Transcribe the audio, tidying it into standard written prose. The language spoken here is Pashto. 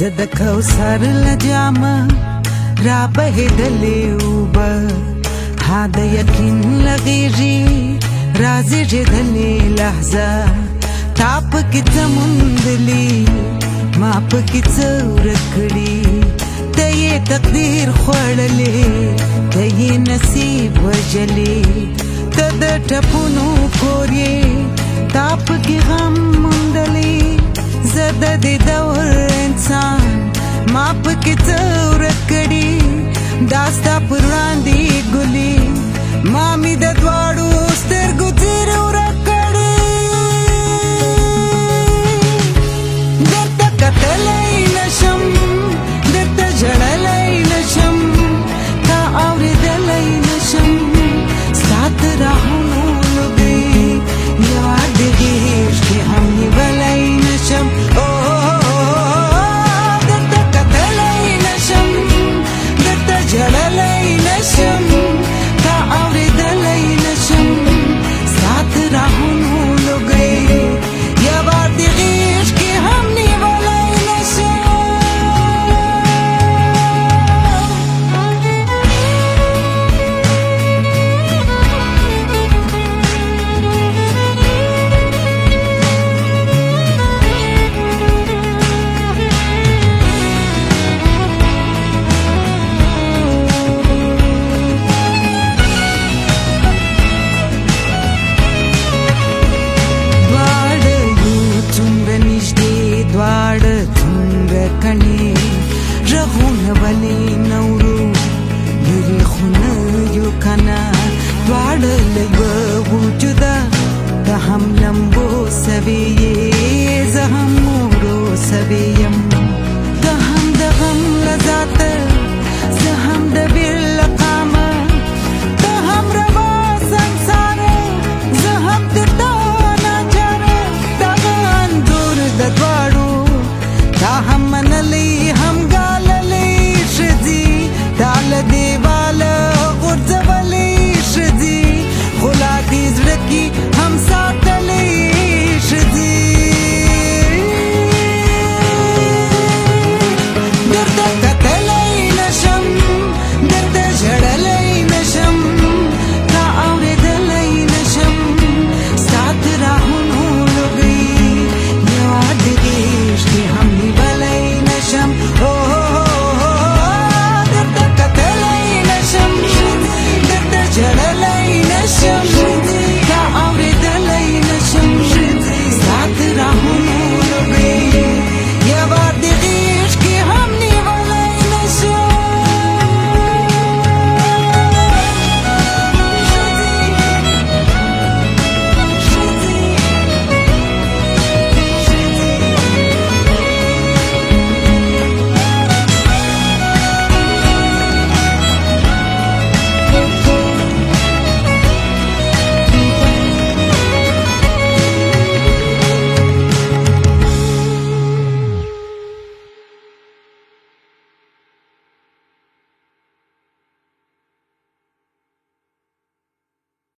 زد کوثر لجام را بهدلې اوبه ها د یقین لغېږي رازېږېدلې لحظه تا پکې څه موندلي ما پکې څه ورک کړي ته یې تقدیر خوړلې ته یې نصیب وژلې ته د ټپونو کور یې تا پکې غم موندلې زه د دې دور انسان ما پکې څه ورک کړي دا ستا پر وړاندې ګلي ما مې د دواړو سترګو څېرې ورک کړي درته کتلی نشم درته ژړلی نشم تا اورېدلی نشم ستا تر راهونو لوګي یوه د غېږ کې هم نیولی نشم جړلی نشم تا اورېدلی نشم ستا تر راهونو لوګی یوه د غېږ کې هم نیولی نشم کڼې رغونه ولې نورو لرې خو نه یو که نه دواړه له یوه وجوده د هم لمبو سوې